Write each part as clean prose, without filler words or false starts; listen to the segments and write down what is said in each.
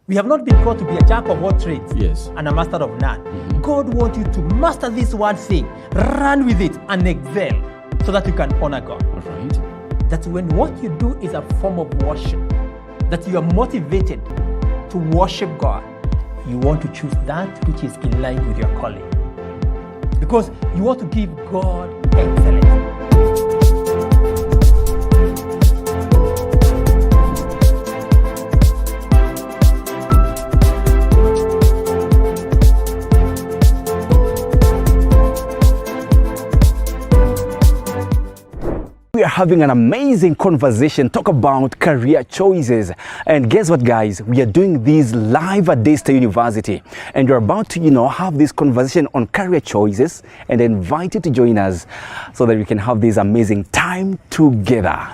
We have not been called to be a jack of all trades Yes. and a master of none. God wants you to master this one thing, run with it and excel so that you can honor God. All right. That when what you do is a form of worship, that you are motivated to worship God, you want to choose that which is in line with your calling. Because you want to give God excellence. We are having an amazing conversation, talk about career choices. And guess what, guys? We are doing this live at Daystar University. And we're about to, have this conversation on career choices and invite you to join us so that we can have this amazing time together.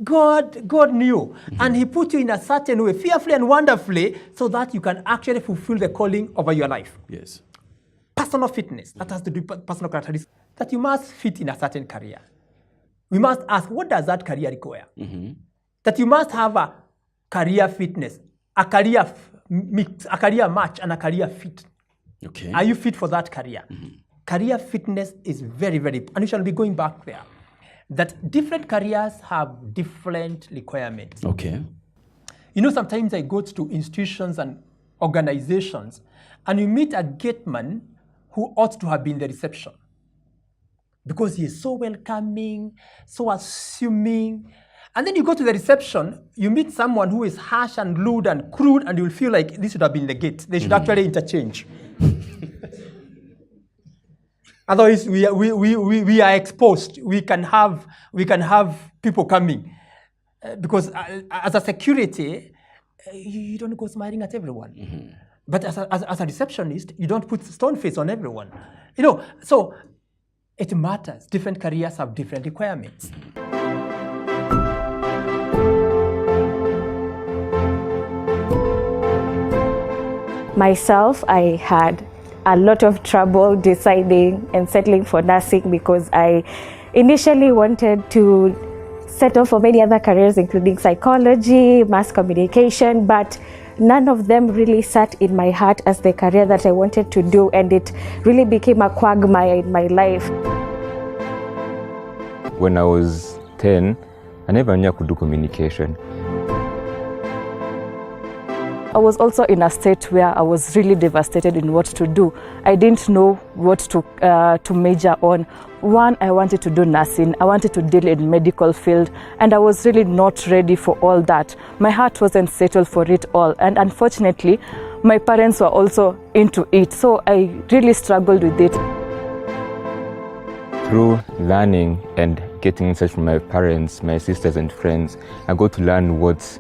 God knew, and He put you in a certain way, fearfully and wonderfully, so that you can actually fulfill the calling over your life. Yes. Personal fitness, that has to do with personal characteristics, that you must fit in a certain career. We must ask, what does that career require? That you must have a career fitness, a career mix, a career match, and a career fit. Okay. Are you fit for that career? Career fitness is very, very, and we shall be going back there. That different careers have different requirements. Okay. Sometimes I go to institutions and organizations, and you meet a gateman who ought to have been the reception. Because he is so welcoming, so assuming. And then you go to the reception, you meet someone who is harsh and rude and crude, and you'll feel like this should have been the gate. They should actually interchange. Otherwise, we are exposed. We can have people coming. Because as a security, you don't go smiling at everyone. But as a receptionist, you don't put stone face on everyone. So it matters. Different careers have different requirements. Myself, I had a lot of trouble deciding and settling for nursing because I initially wanted to settle for many other careers, including psychology, mass communication, but none of them really sat in my heart as the career that I wanted to do, and it really became a quagmire in my life. When I was 10, I never knew I could do communication. I was also in a state where I was really devastated in what to do. I didn't know what to major on. One, I wanted to do nursing. I wanted to deal in medical field, and I was really not ready for all that. My heart wasn't settled for it all, and unfortunately, my parents were also into it, so I really struggled with it. Through learning and getting insight from my parents, my sisters and friends, I got to learn what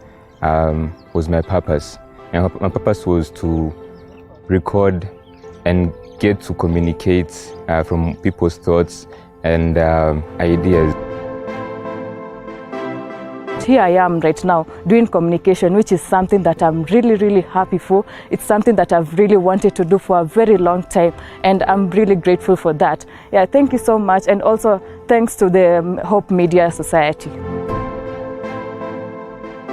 was my purpose. And my purpose was to record and get to communicate from people's thoughts and ideas. Here I am right now doing communication, which is something that I'm really, really happy for. It's something that I've really wanted to do for a very long time, and I'm really grateful for that. Yeah, thank you so much, and also thanks to the Hope Media Society.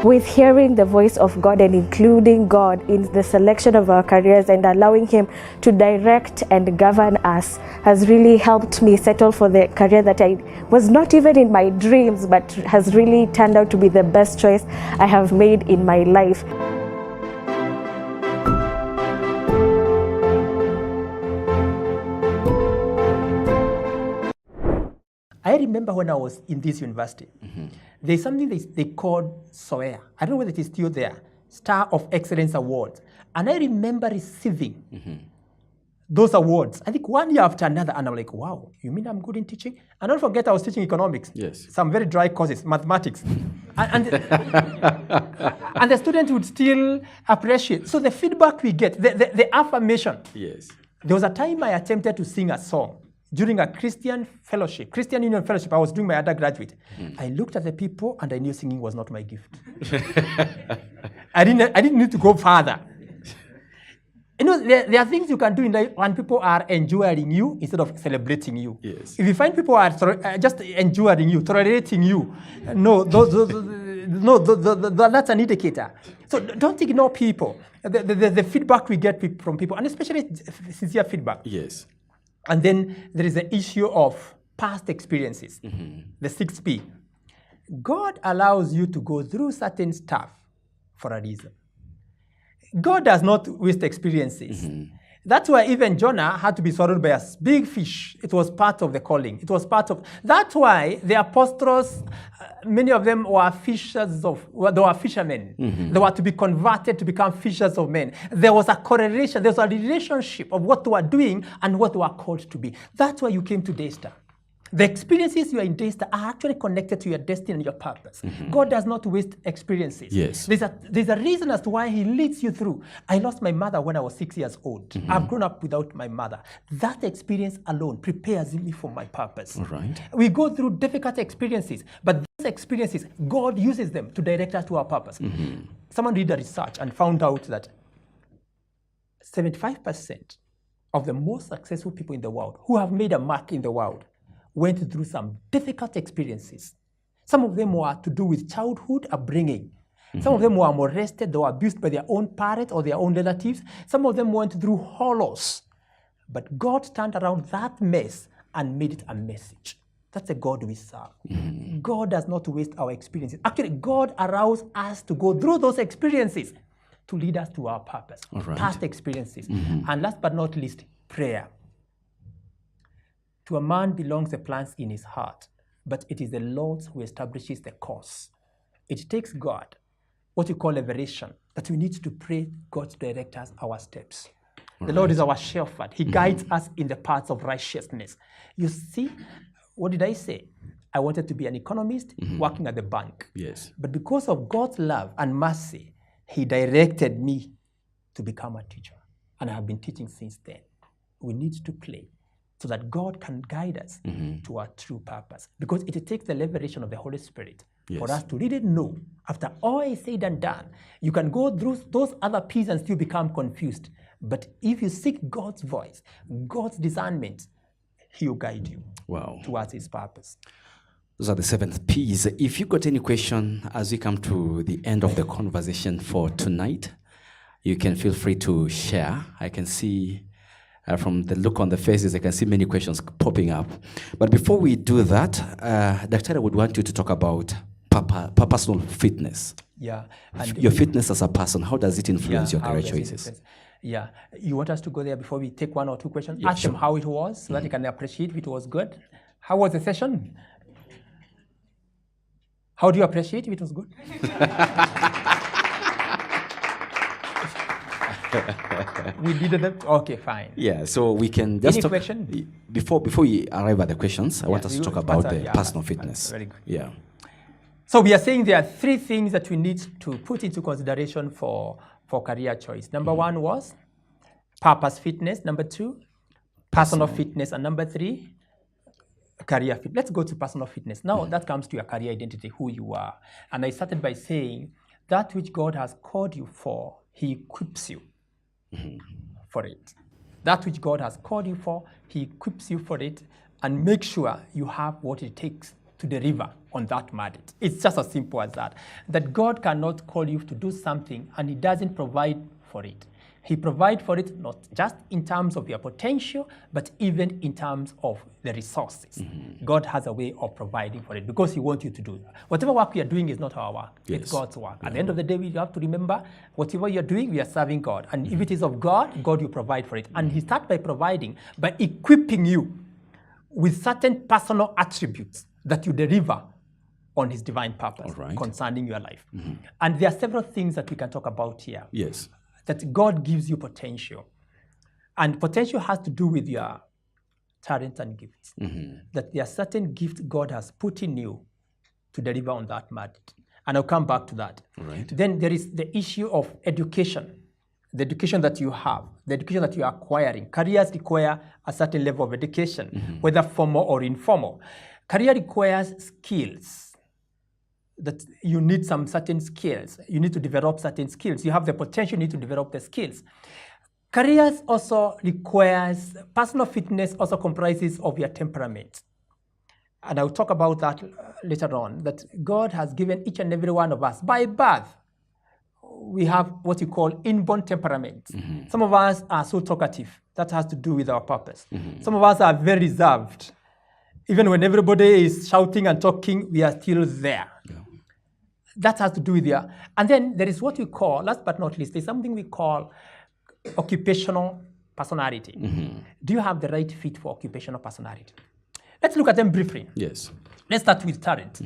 With hearing the voice of God and including God in the selection of our careers and allowing Him to direct and govern us has really helped me settle for the career that I was not even in my dreams, but has really turned out to be the best choice I have made in my life. I remember when I was in this university, there's something they called SOEA. I don't know whether it is still there, Star of Excellence Awards. And I remember receiving those awards, I think one year after another, and I'm like, wow, you mean I'm good in teaching? And don't forget I was teaching economics. Yes. Some very dry courses, mathematics. and the students would still appreciate. So the feedback we get, the affirmation. Yes. There was a time I attempted to sing a song during a Christian Union fellowship. I was doing my undergraduate. I looked at the people and I knew singing was not my gift. I didn't need to go further. There are things you can do in life when people are enjoying you instead of celebrating you. Yes. If you find people are just enjoying you, tolerating you, no, No, that's an indicator. So don't ignore people. The feedback we get from people, and especially sincere feedback. Yes. And then there is the issue of past experiences, the 6P. God allows you to go through certain stuff for a reason. God does not waste experiences. That's why even Jonah had to be swallowed by a big fish. It was part of the calling. It was part of. That's why the apostles, many of them were they were fishermen. They were to be converted to become fishers of men. There was a correlation. There was a relationship of what they were doing and what they were called to be. That's why you came to Daystar. The experiences you are in Daystar are actually connected to your destiny and your purpose. God does not waste experiences. Yes. There's a reason as to why he leads you through. I lost my mother when I was 6 years old. I've grown up without my mother. That experience alone prepares me for my purpose. All right. We go through difficult experiences, but those experiences, God uses them to direct us to our purpose. Someone did a research and found out that 75% of the most successful people in the world who have made a mark in the world went through some difficult experiences. Some of them were to do with childhood upbringing. Some of them were molested, they were abused by their own parents or their own relatives. Some of them went through horrors. But God turned around that mess and made it a message. That's the God we serve. God does not waste our experiences. Actually, God allows us to go through those experiences to lead us to our purpose. All right. Past experiences. And last but not least, prayer. To a man belongs the plans in his heart, but it is the Lord who establishes the course. It takes God, what you call liberation, that we need to pray God to direct us our steps. The Lord is our shepherd. He guides us in the paths of righteousness. You see, what did I say? I wanted to be an economist working at the bank. Yes. But because of God's love and mercy, he directed me to become a teacher. And I have been teaching since then. We need to pray so that God can guide us to our true purpose. Because it takes the liberation of the Holy Spirit for us to really know, after all is said and done, you can go through those other P's and still become confused. But if you seek God's voice, God's discernment, he'll guide you towards his purpose. Those are the 7th P's. If you got any question as we come to the end of the conversation for tonight, you can feel free to share. I can see from the look on the faces, I can see many questions popping up. But before we do that, Dr. I would want you to talk about personal fitness. Yeah. And your fitness as a person, how does it influence your career choices? Yeah. You want us to go there before we take one or two questions? Yeah, Ask them how it was, so that you can appreciate if it was good. How was the session? How do you appreciate if it was good? We did them. Okay, fine. Yeah, so we can just Any talk, question? Before we arrive at the questions, I want us to talk about the personal that's fitness. very good. Yeah. So we are saying there are 3 things that we need to put into consideration for career choice. Number 1 was purpose fitness. Number 2, personal fitness. And number 3, career fit. Let's go to personal fitness. Now that comes to your career identity, who you are. And I started by saying that which God has called you for, he equips you for it. That which God has called you for, he equips you for it, and make sure you have what it takes to deliver on that mandate. It's just as simple as that. That God cannot call you to do something and he doesn't provide for it. He provides for it not just in terms of your potential, but even in terms of the resources. God has a way of providing for it because he wants you to do it. Whatever work we are doing is not our work. Yes. It's God's work. At the end of the day, we have to remember whatever you're doing, we are serving God. And if it is of God, God will provide for it. And he starts by providing, by equipping you with certain personal attributes that you deliver on his divine purpose concerning your life. And there are several things that we can talk about here. Yes. That God gives you potential. And potential has to do with your talents and gifts. That there are certain gifts God has put in you to deliver on that mandate. And I'll come back to that. Right. Then there is the issue of education. The education that you have, the education that you are acquiring. Careers require a certain level of education, whether formal or informal. Career requires skills. That you need some certain skills. You need to develop certain skills. You have the potential, you need to develop the skills. Careers also requires, personal fitness also comprises of your temperament. and I'll talk about that later on, that God has given each and every one of us by birth. We have what you call inborn temperament. Some of us are so talkative. That has to do with our purpose. Some of us are very reserved. Even when everybody is shouting and talking, we are still there. Yeah. That has to do with there. And then there is what we call, last but not least, there's something we call occupational personality. Do you have the right fit for occupational personality? Let's look at them briefly. Yes. Let's start with talent.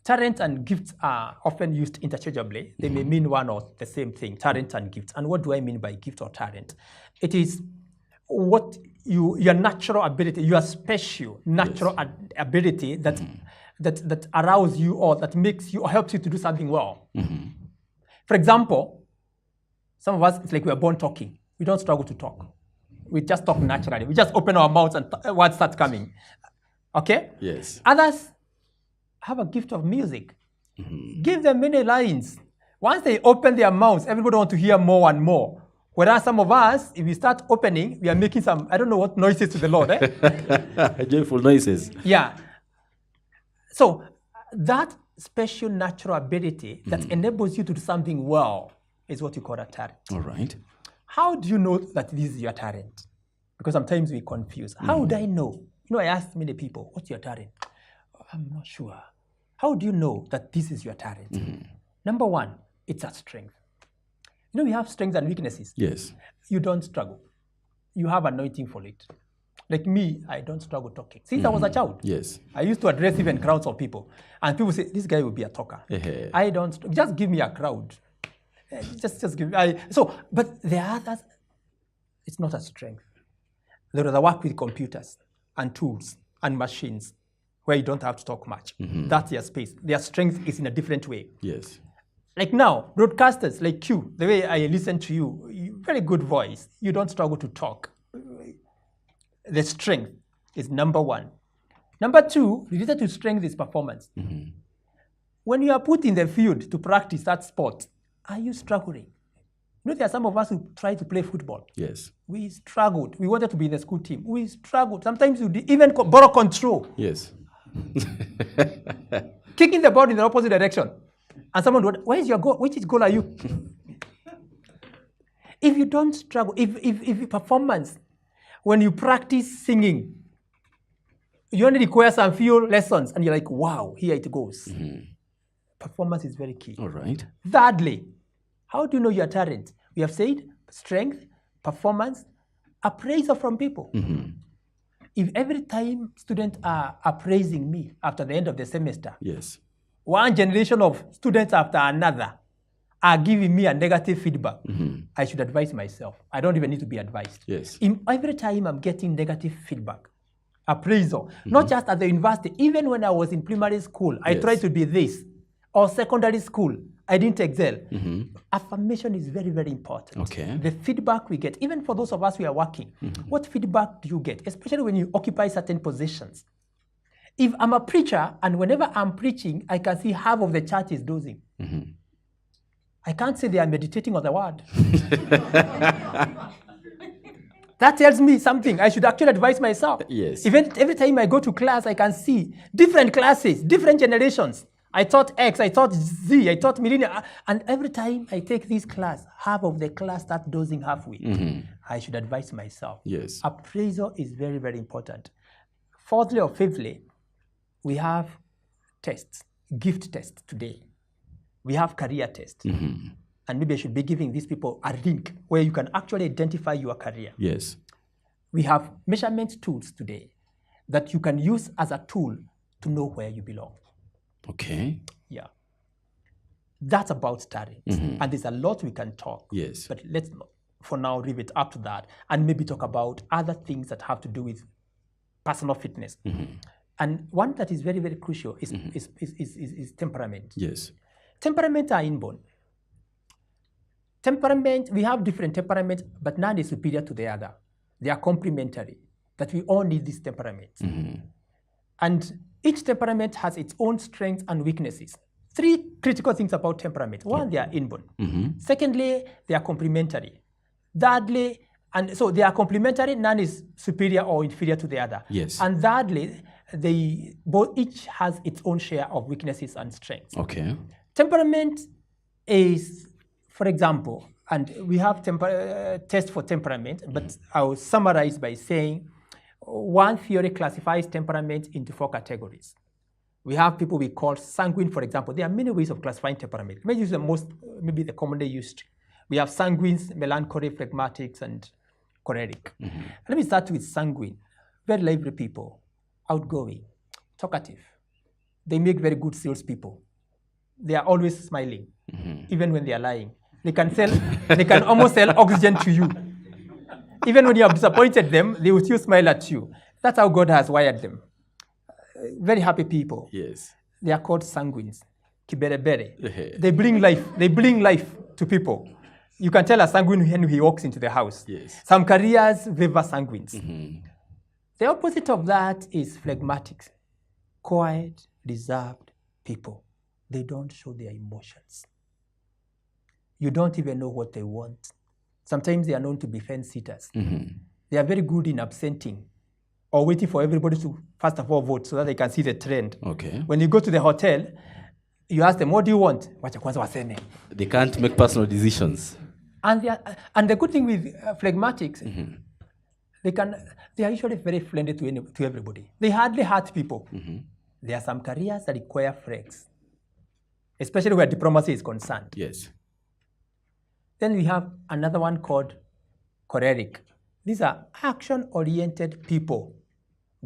Talent and gifts are often used interchangeably. They may mean one or the same thing, talent and gifts. And what do I mean by gift or talent? It is what your natural ability, your special natural ability that arouses you or that makes you or helps you to do something well. For example, some of us, it's like we are born talking. We don't struggle to talk. We just talk naturally. We just open our mouths and words start coming. Okay? Yes. Others have a gift of music. Give them many lines. Once they open their mouths, everybody wants to hear more and more. Whereas some of us, if we start opening, we are making some, I don't know what noises to the Lord. Joyful noises. Yeah. So that special natural ability that enables you to do something well is what you call a talent. All right. How do you know that this is your talent? Because sometimes we confuse. How would I know? You know, I asked many people, what's your talent? I'm not sure. How do you know that this is your talent? Number one, it's a strength. You know, we have strengths and weaknesses. Yes. You don't struggle. You have anointing for it. Like me, I don't struggle talking. Since I was a child, yes, I used to address even crowds of people. And people say, this guy will be a talker. I don't, just give me a crowd. Just give me, but the others, it's not a strength. There is a work with computers and tools and machines where you don't have to talk much. That's their space. Their strength is in a different way. Yes. Like now, broadcasters like you, the way I listen to you, very good voice. You don't struggle to talk. The strength is number one. Number two, related to strength is performance. When you are put in the field to practice that sport, are you struggling? You know, there are some of us who try to play football. Yes. We struggled. We wanted to be in the school team. We struggled. Sometimes we even borrow control. Yes. Kicking the ball in the opposite direction. And someone would, where is your goal? Which goal are you? If you don't struggle, if performance, when you practice singing, you only require some few lessons and you're like, wow, here it goes. Performance is very key. All right. Thirdly, how do you know your talent? We have said strength, performance, appraisal from people. If every time students are appraising me after the end of the semester, yes, one generation of students after another are giving me a negative feedback, I should advise myself. I don't even need to be advised. Yes. Every time I'm getting negative feedback, appraisal, not just at the university, even when I was in primary school, I tried to be this, or secondary school, I didn't excel. Affirmation is very, very important. Okay. The feedback we get, even for those of us who are working, what feedback do you get, especially when you occupy certain positions? If I'm a preacher and whenever I'm preaching, I can see half of the church is dozing. I can't say they are meditating on the word. That tells me something. I should actually advise myself. Yes. Even every time I go to class, I can see different classes, different generations. I taught X, I taught Z, I taught millennial. And every time I take this class, half of the class start dozing halfway. I should advise myself. Yes. Appraisal is very, very important. Fourthly or fifthly, we have tests, gift tests today. We have career tests. And maybe I should be giving these people a link where you can actually identify your career. Yes. We have measurement tools today that you can use as a tool to know where you belong. Okay. Yeah. That's about talent. And there's a lot we can talk. Yes. But let's, for now, leave it up to that and maybe talk about other things that have to do with personal fitness. And one that is very, very crucial is temperament. Yes. Temperament are inborn. Temperament, we have different temperaments, but none is superior to the other. They are complementary, that we all need this temperament. And each temperament has its own strengths and weaknesses. Three critical things about temperament. One, they are inborn. Secondly, they are complementary. Thirdly, And so they are complementary, none is superior or inferior to the other. Yes. And thirdly, each has its own share of weaknesses and strengths. Okay. Temperament is, for example, and we have test for temperament, but I'll summarize by saying one theory classifies temperament into 4 categories. We have people we call sanguine, for example. There are many ways of classifying temperament. Maybe use maybe the commonly used. We have sanguines, melancholy, phlegmatics, and choleric. Let me start with sanguine. Very lively people, outgoing, talkative. They make very good salespeople. They are always smiling, even when they are lying. They can almost sell oxygen to you. Even when you have disappointed them, they will still smile at you. That's how God has wired them. Very happy people. Yes. They are called sanguines. Kiberebere. They bring life. They bring life to people. You can tell a sanguine when he walks into the house. Yes. Some careers favor sanguines. The opposite of that is phlegmatics. Quiet, reserved people. They don't show their emotions. You don't even know what they want. Sometimes they are known to be fence-sitters. They are very good in absenting or waiting for everybody to, first of all, vote so that they can see the trend. Okay. When you go to the hotel, you ask them, what do you want? They can't make personal decisions. And the good thing with phlegmatics, they are usually very friendly to everybody. They hardly hurt people. There are some careers that require flex, especially where diplomacy is concerned. Yes. Then we have another one called choleric. These are action-oriented people.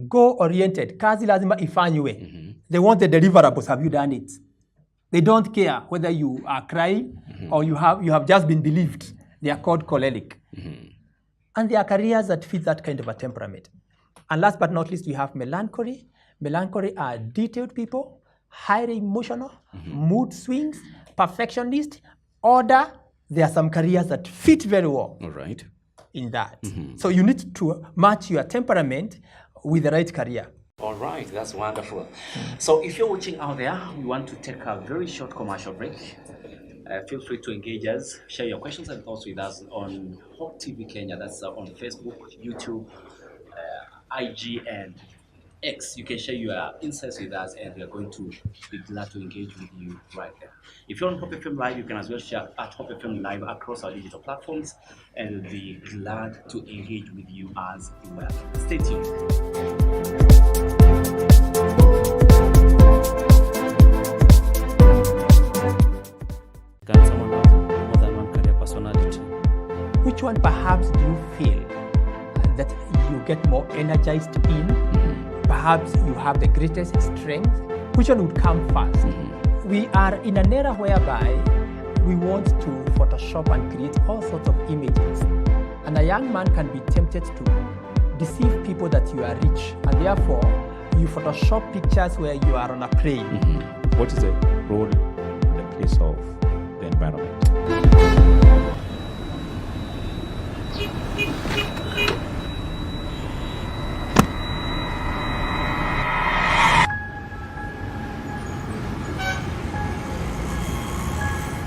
Goal-oriented. Kazi lazima ifanywe. They want the deliverables. Have you done it? They don't care whether you are crying or you have just been believed. They are called choleric. And there are careers that fit that kind of a temperament. And last but not least, we have melancholy. Melancholy are detailed people, highly emotional, mood swings, perfectionist, order. There are some careers that fit very well in that. So you need to match your temperament with the right career. All right, that's wonderful. So if you're watching out there, we want to take a very short commercial break. Feel free to engage us, share your questions and thoughts with us on Hope TV Kenya. That's on Facebook, YouTube, IG, and X. You can share your insights with us, and we are going to be glad to engage with you right there. If you're on Hope FM Live, you can as well share at Hope FM Live across our digital platforms, and we'll be glad to engage with you as well. Stay tuned. Can someone have more than one career personality? Which one perhaps do you feel that you get more energized in? Perhaps you have the greatest strength. Which one would come first? We are in an era whereby we want to Photoshop and create all sorts of images. And a young man can be tempted to deceive people that you are rich. And therefore, you Photoshop pictures where you are on a plane. What is the role and the place of the environment?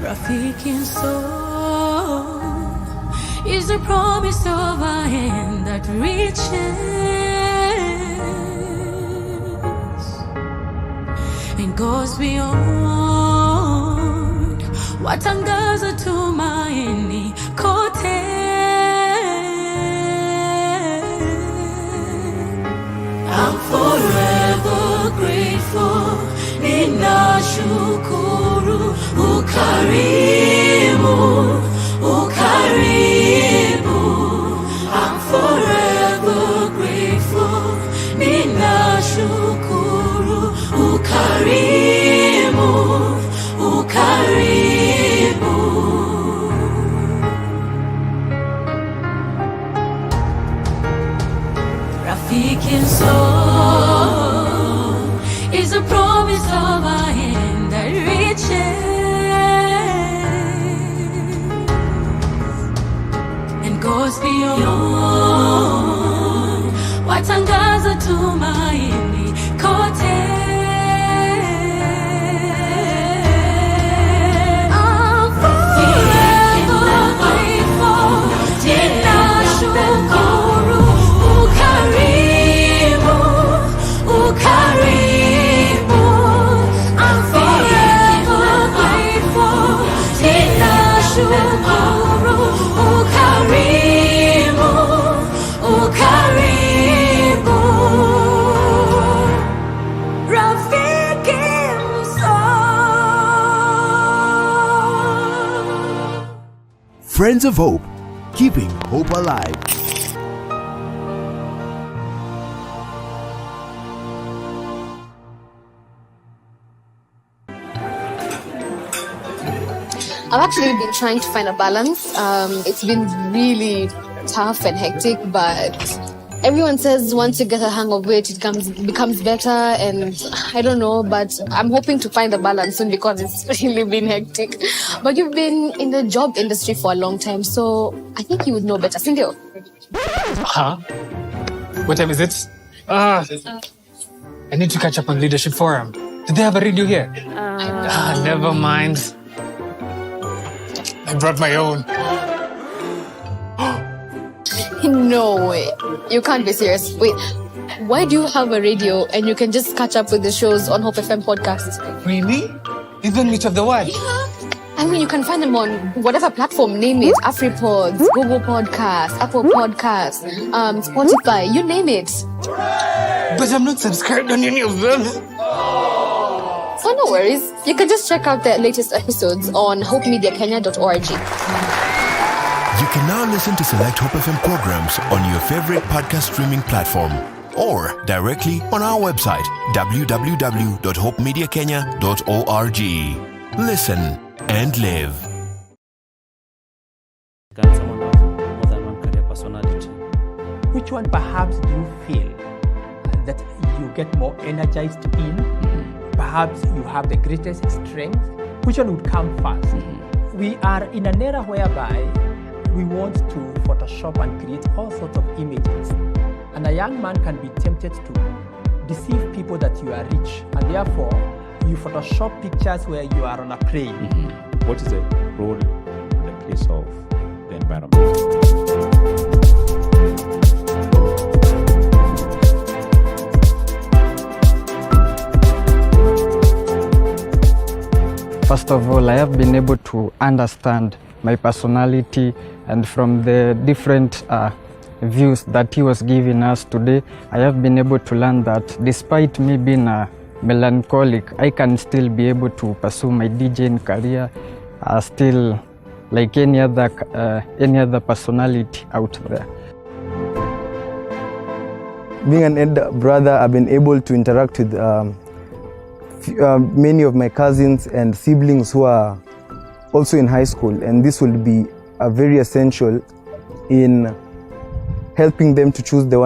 Rafiki soul is the promise of a hand that reaches and goes beyond what angaza tumaini kote. I'm forever grateful. Ninashukuru ukarimu, ukarimu. I'm forever grateful. Ninashukuru ukarimu, ukarimu. Rafiki soul is a promise of a hand that reaches and goes beyond what angaza tumaini kote. I'm forever grateful. Friends of Hope, keeping hope alive. I've actually been trying to find a balance. It's been really tough and hectic, but everyone says once you get a hang of it, it becomes better, and I don't know, but I'm hoping to find a balance soon because it's really been hectic. But you've been in the job industry for a long time, so I think you would know better. Cindy. Huh? What time is it? I need to catch up on Leadership Forum. Did they have a radio here? Never mind. I brought my own. No way. You can't be serious. Wait, why do you have a radio and you can just catch up with the shows on Hope FM podcast? Really? Even which of the what? I mean, you can find them on whatever platform, name it. AfriPods, Google Podcasts, Apple Podcasts, Spotify, you name it. But I'm not subscribed on any of them. So no worries. You can just check out the latest episodes on hopemediakenya.org. You can now listen to select Hope FM programs on your favorite podcast streaming platform or directly on our website www.hopemediakenya.org. Listen and live. Can someone have more than one career personality? Which one perhaps do you feel that you get more energized in? Perhaps you have the greatest strength. Which one would come first? We are in an era whereby we want to Photoshop and create all sorts of images. And a young man can be tempted to deceive people that you are rich. And therefore, you Photoshop pictures where you are on a plane. What is the role and the place of the environment? First of all, I have been able to understand my personality, and from the different views that he was giving us today, I have been able to learn that despite me being a melancholic, I can still be able to pursue my DJing career still like any other personality out there. Being an elder brother, I've been able to interact with many of my cousins and siblings who are also in high school, and this will be very essential in helping them to choose the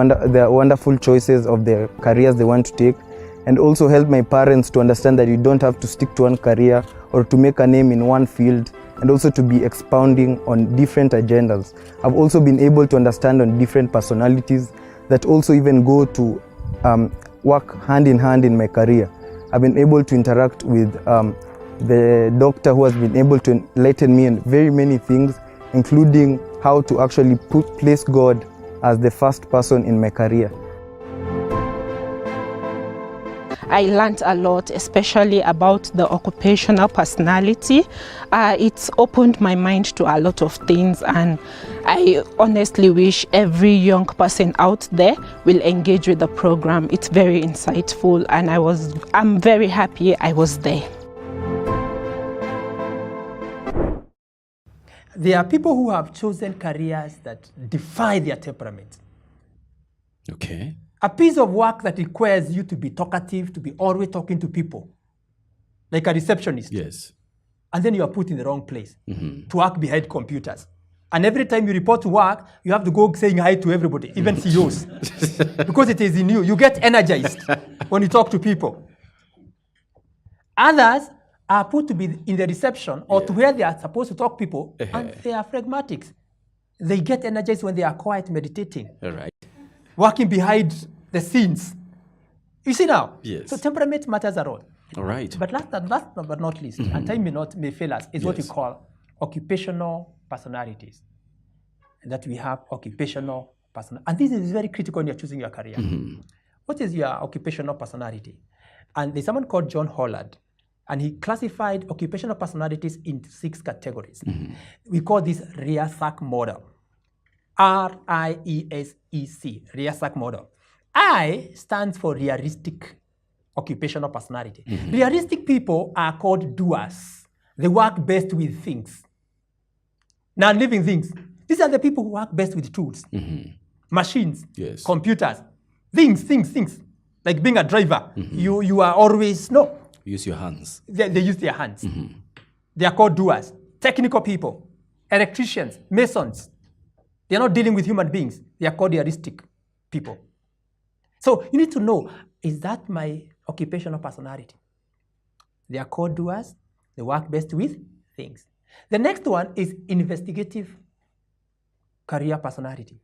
wonderful choices of their careers they want to take, and also help my parents to understand that you don't have to stick to one career or to make a name in one field, and also to be expounding on different agendas. I've also been able to understand on different personalities that also even go to work hand in hand in my career. I've been able to interact with the doctor who has been able to enlighten me on very many things, including how to actually place God as the first person in my career. I learned a lot, especially about the occupational personality. It's opened my mind to a lot of things, and I honestly wish every young person out there will engage with the program. It's very insightful, and I'm very happy I was there. There are people who have chosen careers that defy their temperament. Okay. A piece of work that requires you to be talkative, to be always talking to people, like a receptionist. Yes. And then you are put in the wrong place to work behind computers. And every time you report to work, you have to go saying hi to everybody, even CEOs, because it is in you. You get energized when you talk to people. Others are put to be in the reception or to where they are supposed to talk to people, and they are phlegmatics. They get energized when they are quiet, meditating. All right. Working behind the scenes. You see now? Yes. So temperament matters a lot. All right. But last but not least, and time may fail us, is what we call occupational personalities. And that we have occupational personality. And this is very critical when you're choosing your career. What is your occupational personality? And there's someone called John Holland, and he classified occupational personalities into 6 categories. We call this Rorschach model. RIESEC, Rorschach model. I stands for realistic occupational personality. Realistic people are called doers. They work best with things. non-living things. These are the people who work best with tools, machines, Yes. computers, things. Like being a driver, you are always, no, Use your hands. they use their hands. They are called doers, technical people, electricians, masons. They are not dealing with human beings. They are called heuristic people. So you need to know, is that my occupational personality? They are called doers. They work best with things. The next one is investigative career personality.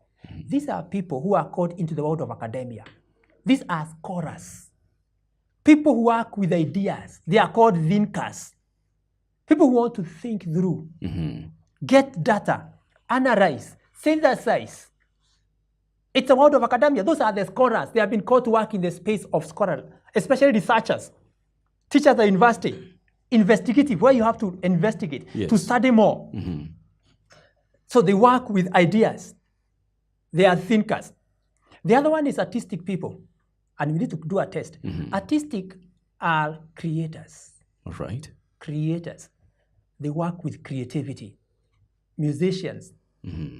These are people who are called into the world of academia. These are scholars. People who work with ideas. They are called thinkers. People who want to think through, get data, analyze, synthesize. It's a world of academia. Those are the scholars. They have been called to work in the space of scholar, especially researchers, teachers at university, investigative, where you have to investigate, to study more. So they work with ideas. They are thinkers. The other one is artistic people. And we need to do a test. Artistic are creators. All right. Creators. They work with creativity. Musicians,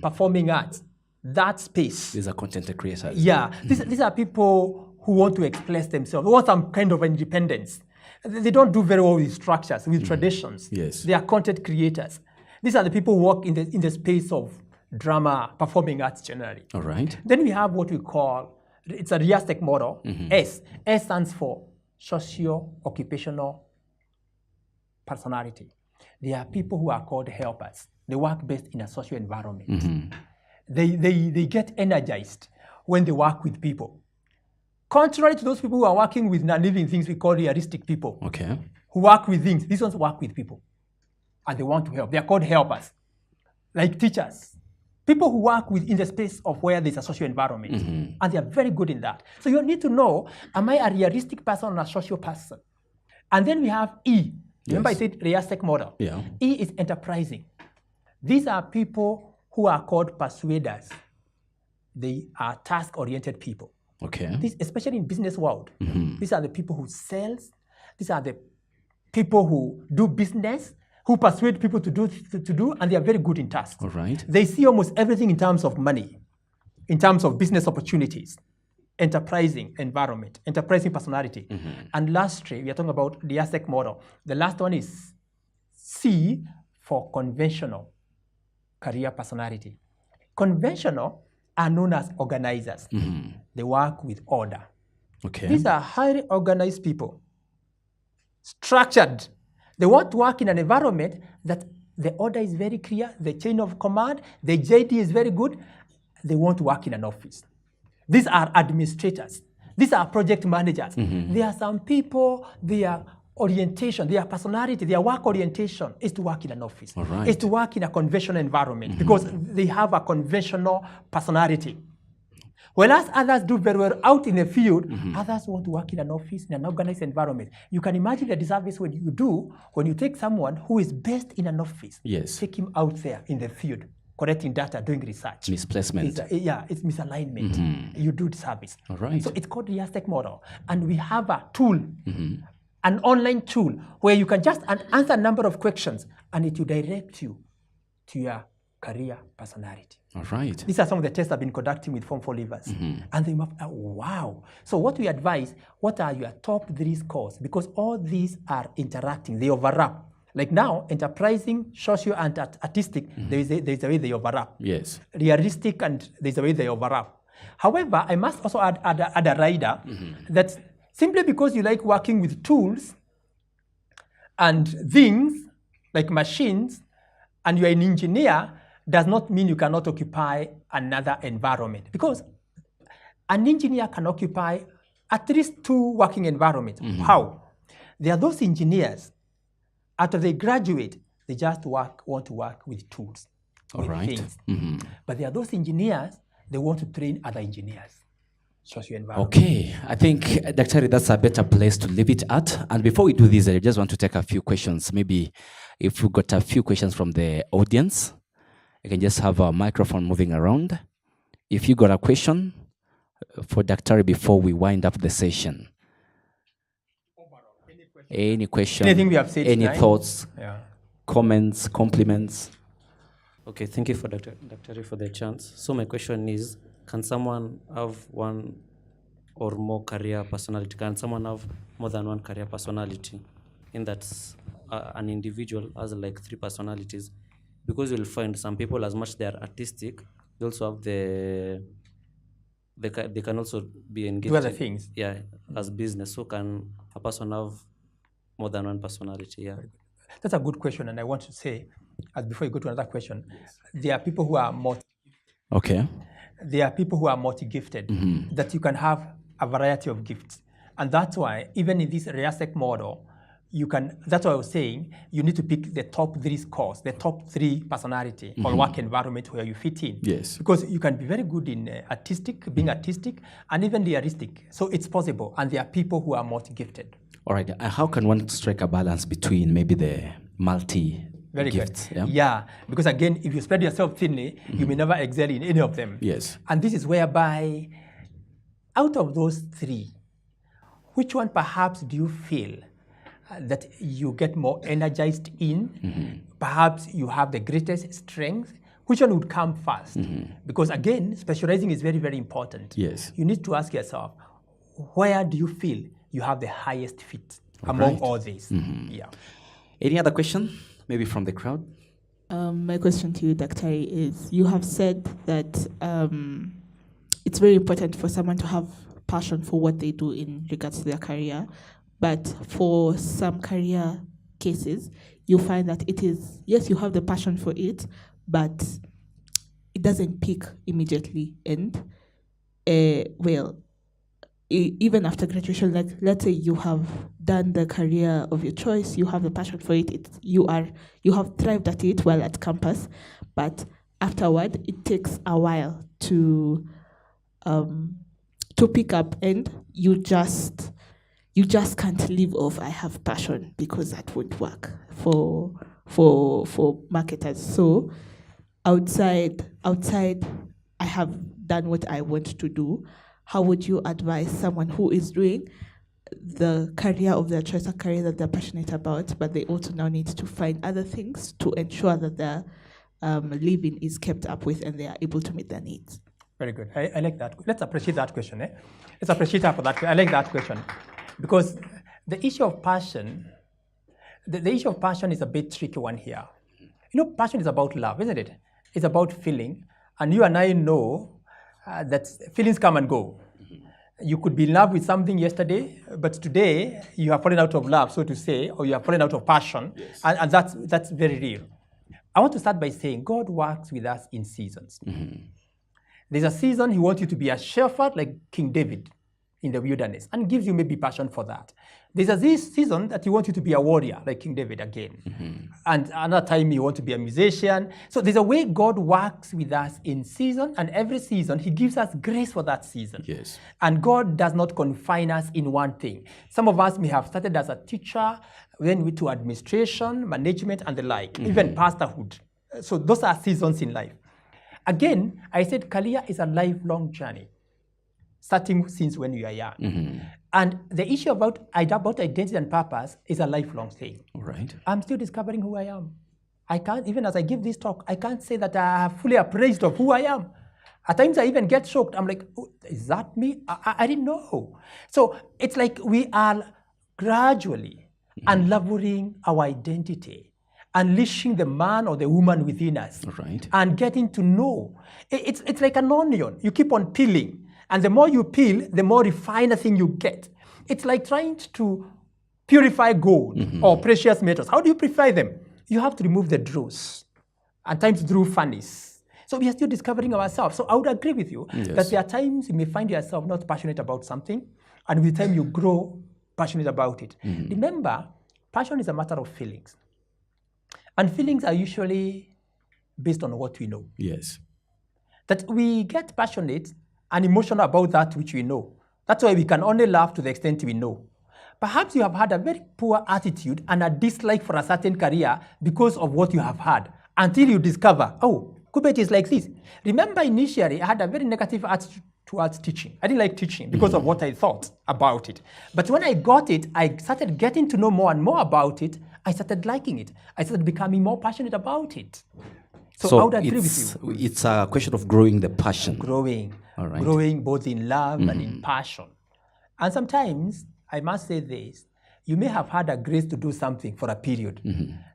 performing arts, that space. These are content creators. Yeah. These are people who want to express themselves, who want some kind of independence. They don't do very well with structures, with traditions. Yes. They are content creators. These are the people who work in the space of drama, performing arts generally. All right. Then we have what we call, it's a realistic model, S. S stands for socio-occupational personality. They are people who are called helpers. They work best in a social environment. They get energized when they work with people. Contrary to those people who are working with non-living things, we call realistic people. Okay. Who work with things. These ones work with people. And they want to help. They are called helpers. Like teachers. People who work in the space of where there's a social environment. And they are very good in that. So you need to know, am I a realistic person or a social person? And then we have E. Remember I said realistic model. Yeah. E is enterprising. These are people who are called persuaders. They are task-oriented people. Okay. This, especially in business world, these are the people who sell. These are the people who do business, who persuade people to do, and they are very good in tasks. All right. They see almost everything in terms of money, in terms of business opportunities, enterprising environment, enterprising personality. And lastly, we are talking about the ASEC model. The last one is C for conventional career personality. Conventional are known as organizers. They work with order. Okay. These are highly organized people, structured. They want to work in an environment that the order is very clear, the chain of command, the JD is very good. They want to work in an office. These are administrators. These are project managers. There are some people, their orientation, their personality, their work orientation is to work in an office. All right. Is to work in a conventional environment because they have a conventional personality. Whereas others do very well out in the field, others want to work in an office, in an organized environment. You can imagine the disservice when you take someone who is best in an office, take him out there in the field, collecting data, doing research. Misplacement. It's misalignment. You do disservice. All right. So it's called the Aztec model. And we have a tool, an online tool, where you can just answer a number of questions and it will direct you to your career personality. All right. These are some of the tests I've been conducting with Form 4 leavers. And they map, wow. So what we advise, what are your top 3 scores? Because all these are interacting, they overlap. Like now, enterprising, social, and artistic, there's a way they overlap. Yes. Realistic, and there's a way they overlap. However, I must also add a rider that simply because you like working with tools and things like machines, and you're an engineer, does not mean you cannot occupy another environment. Because an engineer can occupy at least 2 working environments. How? There are those engineers, after they graduate, they just want to work with tools, with things. But there are those engineers, they want to train other engineers. Social environment. Okay, I think, Dr. that's a better place to leave it at. And before we do this, I just want to take a few questions. Maybe if we got a few questions from the audience, you can just have a microphone moving around. If you got a question for Dr. before we wind up the session. Any question? Anything we have said any tonight? thoughts? Yeah. Comments? Compliments? Okay, thank you for Dr. for the chance. So my question is, can someone have one or more career personality? Can someone have more than one career personality? In that an individual has like 3 personalities, because you'll find some people, as much they are artistic, they also have they can also be engaged do other in, things. yeah, as business. So can a person have more than one personality? Yeah. That's a good question, and I want to say, before you go to another question, there are people who are Okay. There are people who are multi-gifted, that you can have a variety of gifts. And that's why, even in this REASEC model, that's why I was saying, you need to pick the top 3 scores, the top 3 personality or work environment where you fit in. Yes. Because you can be very good in being artistic, and even realistic. So it's possible, and there are people who are multi-gifted. All right. How can one strike a balance between maybe the Very gifts? good. Yeah, because again, if you spread yourself thinly, you may never excel in any of them. Yes. And this is whereby, out of those 3, which one perhaps do you feel that you get more energized in? Perhaps you have the greatest strength. Which one would come first? Because again, specializing is very, very important. Yes. You need to ask yourself, where do you feel you have the highest fit among all these? Yeah. Any other question? Maybe from the crowd? My question to you, Dr. is, you have said that it's very important for someone to have passion for what they do in regards to their career, but for some career cases, you find that it is, yes, you have the passion for it, but it doesn't peak immediately. And, even after graduation, like let's say you have done the career of your choice, you have the passion for it, you have thrived at it while at campus, but afterward it takes a while to pick up, and you just can't live off I have passion, because that won't work for marketers. So outside I have done what I want to do, how would you advise someone who is doing the career of their choice, a career that they're passionate about, but they also now need to find other things to ensure that their living is kept up with and they are able to meet their needs? Very good. I like that. Let's appreciate that question. Let's appreciate her for that. I like that question, because the issue of passion, the issue of passion is a bit tricky one here. You know, passion is about love, isn't it? It's about feeling, and you and I know that feelings come and go. You could be in love with something yesterday, but today you have fallen out of love, so to say, or you have fallen out of passion, and that's very real. I want to start by saying God works with us in seasons. There's a season He wants you to be a shepherd like King David in the wilderness, and gives you maybe passion for that. There's a season that He wants you to be a warrior like King David again. And another time you want to be a musician. So there's a way God works with us in season, and every season He gives us grace for that season. Yes. And God does not confine us in one thing. Some of us may have started as a teacher, then we to administration, management, and the like, even pastorhood. So those are seasons in life. Again, I said career is a lifelong journey, starting since when you are young. And the issue about identity and purpose is a lifelong thing. Right. I'm still discovering who I am. I can't, even as I give this talk, I can't say that I have fully appraised of who I am. At times I even get shocked. I'm like, oh, is that me? I didn't know. So it's like we are gradually unraveling our identity, unleashing the man or the woman within us, and getting to know. It's like an onion. You keep on peeling. And the more you peel, the more refined thing you get. It's like trying to purify gold or precious metals. How do you purify them? You have to remove the dross, and times through furnace. So we are still discovering ourselves. So I would agree with you that there are times you may find yourself not passionate about something, and with time you grow passionate about it. Remember, passion is a matter of feelings. And feelings are usually based on what we know. Yes. That we get passionate and emotional about that which we know. That's why we can only laugh to the extent we know. Perhaps you have had a very poor attitude and a dislike for a certain career because of what you have had, until you discover, oh, Kubet is like this. Remember, initially, I had a very negative attitude towards teaching. I didn't like teaching because of what I thought about it. But when I got it, I started getting to know more and more about it. I started liking it. I started becoming more passionate about it. So I would agree with you. It's a question of growing the passion. Growing. All right. Growing both in love and in passion. And sometimes, I must say this, you may have had a grace to do something for a period.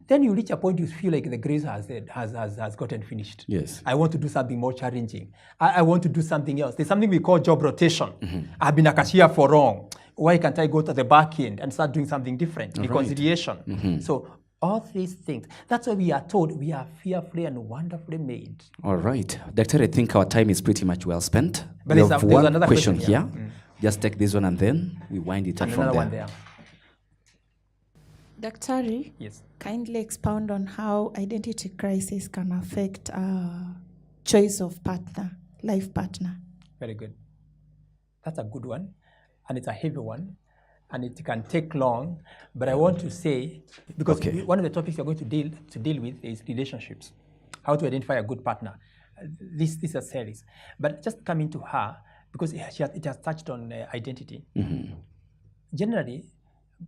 Then you reach a point you feel like the grace has gotten finished. Yes. I want to do something more challenging. I want to do something else. There's something we call job rotation. I've been a cashier for long. Why can't I go to the back end and start doing something different? Reconciliation. So all these things, that's why we are told we are fearfully and wonderfully made. All right. Doctor, I think our time is pretty much well spent. But we there's have one another question question here. Just take this one and then we wind it up from Another there. one there. Daktari, yes. Kindly expound on how identity crisis can affect choice of partner, life partner. Very good. That's a good one, and it's a heavy one, and it can take long. But I want to say, because one of the topics we're going to deal with is relationships, how to identify a good partner. This is a series, but just coming to her because it has touched on identity. Generally,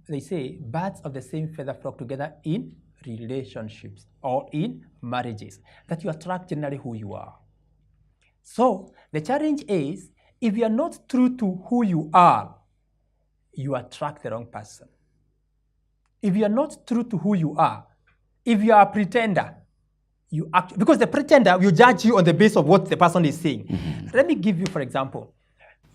they say birds of the same feather flock together in relationships or in marriages, that you attract generally who you are. So the challenge is, if you are not true to who you are, you attract the wrong person. If you are not true to who you are, if you are a pretender, you act, because the pretender will judge you on the basis of what the person is saying. Let me give you, for example,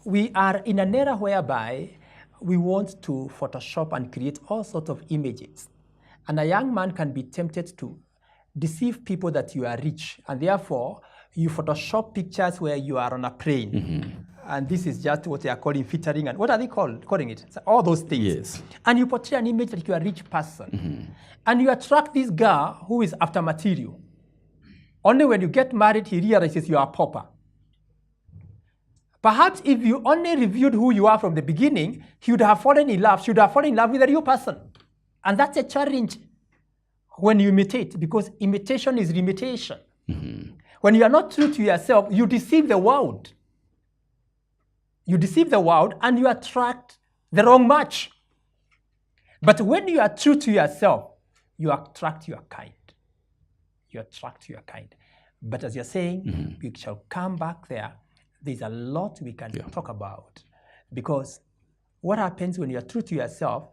we are in an era whereby we want to Photoshop and create all sorts of images. And a young man can be tempted to deceive people that you are rich, and therefore you Photoshop pictures where you are on a plane. And this is just what they are calling filtering, and what are they calling it? So all those things. Yes. And you portray an image that you are a rich person. And you attract this girl who is after material. Only when you get married, he realizes you are a pauper. Perhaps if you only reviewed who you are from the beginning, he would have fallen in love, she would have fallen in love with a real person. And that's a challenge when you imitate, because imitation is limitation. When you are not true to yourself, you deceive the world. You deceive the world and you attract the wrong match. But when you are true to yourself, you attract your kind. You attract your kind. But as you're saying, we shall come back there. There's a lot we can talk about, because what happens when you're true to yourself,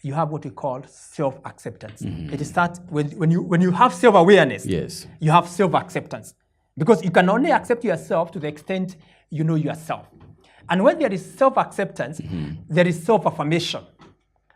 you have what we call self-acceptance. It starts when you have self-awareness. Yes. You have self-acceptance, because you can only accept yourself to the extent you know yourself. And when there is self-acceptance, there is self-affirmation.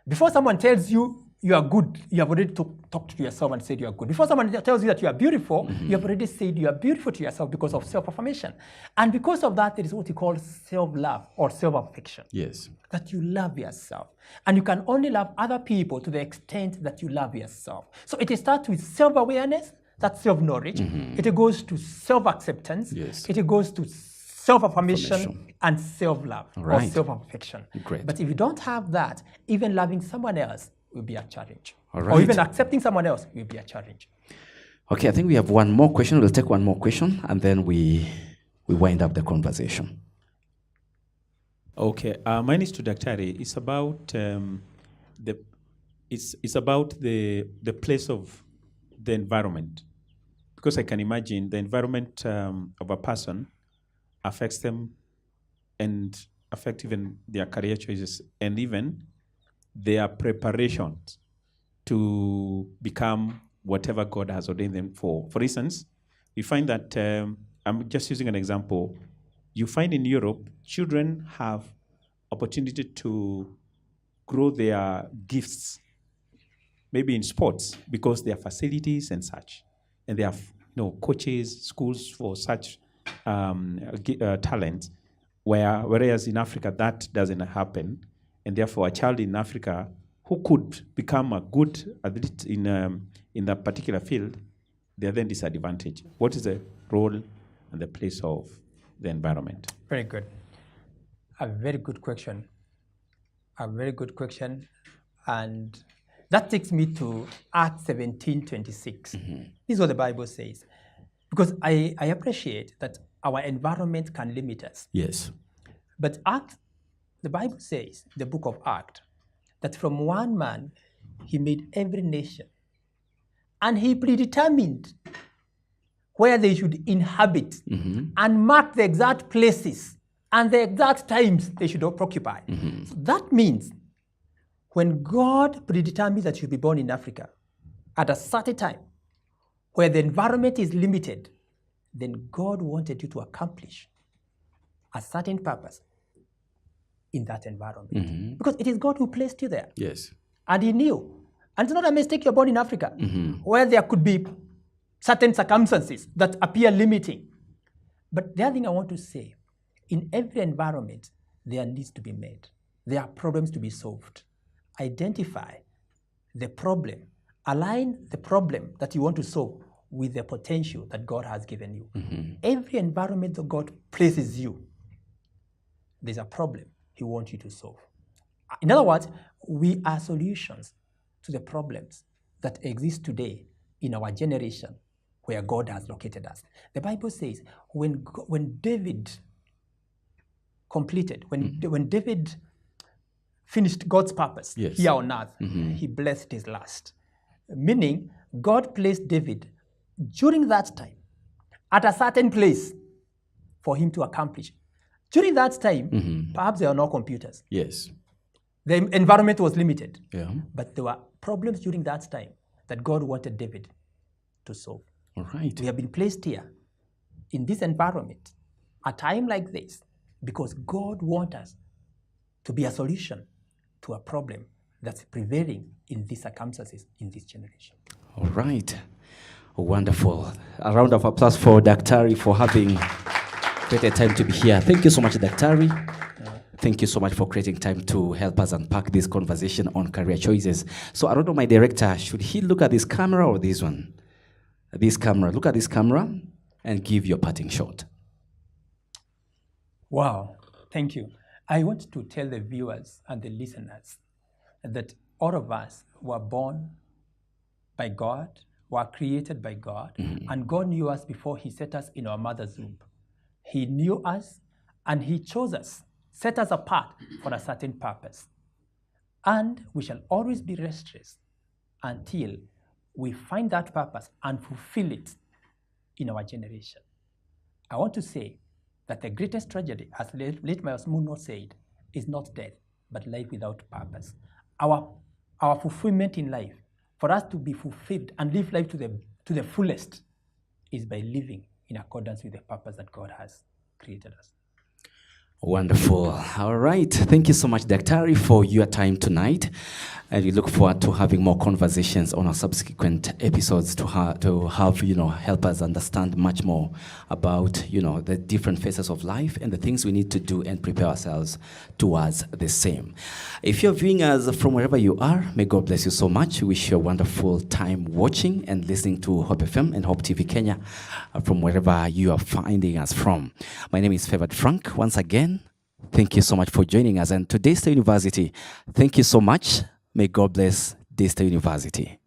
Before someone tells you you are good, you have already talked to yourself and said you are good. Before someone tells you that you are beautiful, you have already said you are beautiful to yourself because of self-affirmation. And because of that, there is what we call self-love or self-affection. Yes. That you love yourself. And you can only love other people to the extent that you love yourself. So it starts with self-awareness, that's self-knowledge. It goes to self-acceptance. Yes. It goes to self-affirmation and self-love or self-affection. Great. But if you don't have that, even loving someone else will be a challenge. All right. Or even accepting someone else will be a challenge. Okay, I think we have one more question. We'll take one more question and then we wind up the conversation. Okay, mine is to Daktari. It's about the place of the environment, because I can imagine the environment of a person affects them and affect even their career choices and even their preparations to become whatever God has ordained them for. For instance, we find that, I'm just using an example, you find in Europe, children have opportunity to grow their gifts, maybe in sports, because there are facilities and such. And they have coaches, schools for such talent, whereas in Africa, that doesn't happen. And therefore, a child in Africa who could become a good athlete in that particular field, they are then disadvantaged. What is the role and the place of the environment? Very good. A very good question. A very good question. And that takes me to Acts 17:26. This is what the Bible says. Because I appreciate that our environment can limit us. Yes. But the Bible says, the book of Acts, that from one man, he made every nation. And he predetermined where they should inhabit and mark the exact places and the exact times they should occupy. So that means when God predetermines that you be born in Africa at a certain time, where the environment is limited, then God wanted you to accomplish a certain purpose in that environment. Because it is God who placed you there. Yes. And he knew. And it's not a mistake you're born in Africa, where there could be certain circumstances that appear limiting. But the other thing I want to say, in every environment, there needs to be made. There are problems to be solved. Identify the problem. Align the problem that you want to solve with the potential that God has given you. Every environment that God places you, there's a problem he wants you to solve. In other words, we are solutions to the problems that exist today in our generation where God has located us. The Bible says when David completed, when David finished God's purpose here on earth, he blessed his last. Meaning, God placed David during that time at a certain place for him to accomplish. During that time, perhaps there were no computers. Yes. The environment was limited. Yeah. But there were problems during that time that God wanted David to solve. All right. We have been placed here in this environment, a time like this, because God wants us to be a solution to a problem that's prevailing in these circumstances in this generation. All right. Wonderful. A round of applause for Daktari for having created time to be here. Thank you so much, Daktari. Thank you so much for creating time to help us unpack this conversation on career choices. So I don't know, my director, should he look at this camera or this one? This camera. Look at this camera and give your parting shot. Wow. Thank you. I want to tell the viewers and the listeners that all of us were born by God, were created by God, and God knew us before he set us in our mother's womb. He knew us and he chose us, set us apart for a certain purpose. And we shall always be restless until we find that purpose and fulfill it in our generation. I want to say that the greatest tragedy, as late Myles Munroe said, is not death, but life without purpose. Our fulfillment in life, for us to be fulfilled and live life to the fullest, is by living in accordance with the purpose that God has created us. Wonderful. All right. Thank you so much, Daktari, for your time tonight. And we look forward to having more conversations on our subsequent episodes to have, help us understand much more about, the different phases of life and the things we need to do and prepare ourselves towards the same. If you're viewing us from wherever you are, may God bless you so much. We wish you a wonderful time watching and listening to Hope FM and Hope TV Kenya from wherever you are finding us from. My name is Favored Frank. Once again, thank you so much for joining us. And to Daystar University, thank you so much. May God bless Daystar University.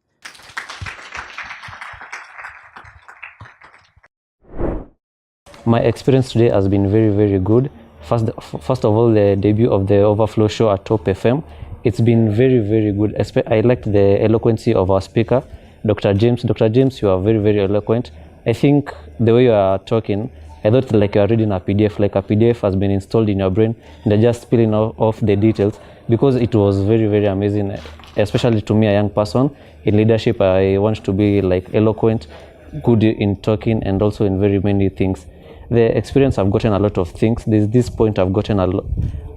My experience today has been very, very good. First of all, the debut of the Overflow show at Top FM, it's been very, very good. I liked the eloquency of our speaker, Dr. James. Dr. James, you are very, very eloquent. I think the way you are talking, I thought like you are reading a PDF, like a PDF has been installed in your brain, and they're just spilling off the details, because it was very, very amazing, especially to me, a young person. In leadership, I want to be like eloquent, good in talking, and also in very many things. The experience, I've gotten a lot of things. There's this point I've gotten a lot.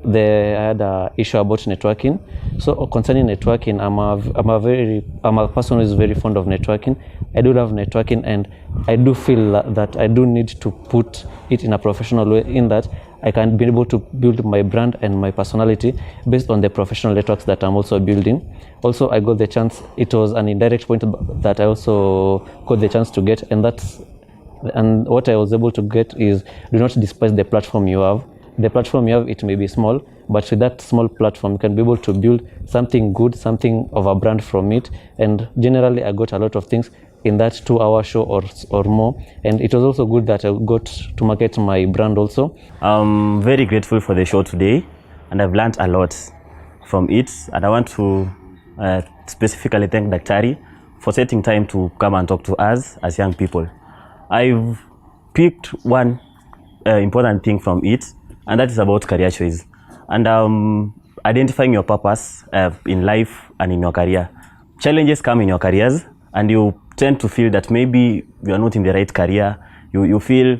I had an issue about networking. So concerning networking, I'm a person who is very fond of networking. I do love networking, and I do feel that I do need to put it in a professional way, in that I can be able to build my brand and my personality based on the professional networks that I'm also building. Also, I got the chance, it was an indirect point that I also got the chance to get, and what I was able to get is, do not despise the platform you have. The platform you have, it may be small, but with that small platform, you can be able to build something good, something of a brand from it. And generally, I got a lot of things in that 2-hour show or more. And it was also good that I got to market my brand also. I'm very grateful for the show today, and I've learned a lot from it. And I want to specifically thank Daktari for setting time to come and talk to us as young people. I've picked one important thing from it, and that is about career choice and identifying your purpose in life and in your career. Challenges come in your careers, and you tend to feel that maybe you are not in the right career. You feel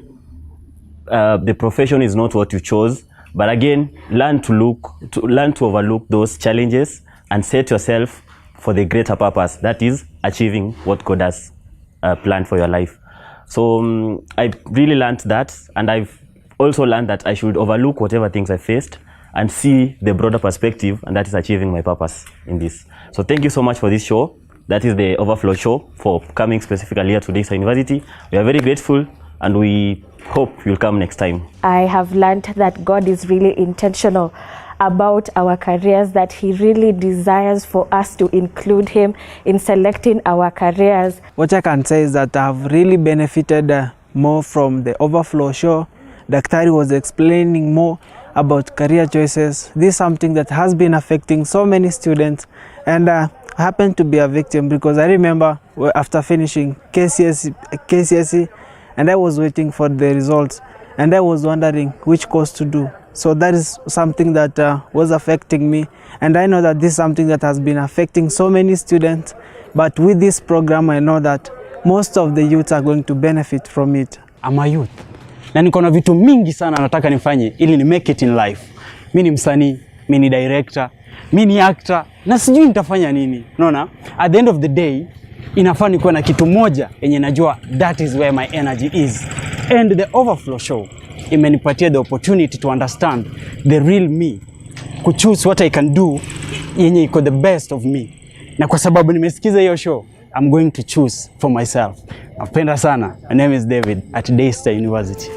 the profession is not what you chose. But again, learn to overlook those challenges and set yourself for the greater purpose, that is achieving what God has planned for your life. So I really learned that, and I've also learned that I should overlook whatever things I faced and see the broader perspective, and that is achieving my purpose in this. So thank you so much for this show. That is the Overflow show, for coming specifically here to Daystar University. We are very grateful, and we hope you'll come next time. I have learned that God is really intentional about our careers, that He really desires for us to include Him in selecting our careers. What I can say is that I've really benefited more from the Overflow show. Daktari was explaining more about career choices. This is something that has been affecting so many students, and I happened to be a victim because I remember after finishing KCSE and I was waiting for the results, and I was wondering which course to do. So that is something that was affecting me, and I know that this is something that has been affecting so many students, but with this program I know that most of the youth are going to benefit from it. I'm a youth na niko na vitu mingi sana nataka nifanye ili ni make it in life. Mimi ni msanii, mimi ni director, mimi ni actor, na sijui nitafanya nini. Unaona? At the end of the day, inafaa nikuwe na kitu moja yenye najua that is where my energy is. And the Overflow show imenipatia the opportunity to understand the real me, to choose what I can do yenye iko the best of me. Na kwa sababu nimesikiza hiyo show, I'm going to choose for myself. Napenda sana. My name is David at Daystar University.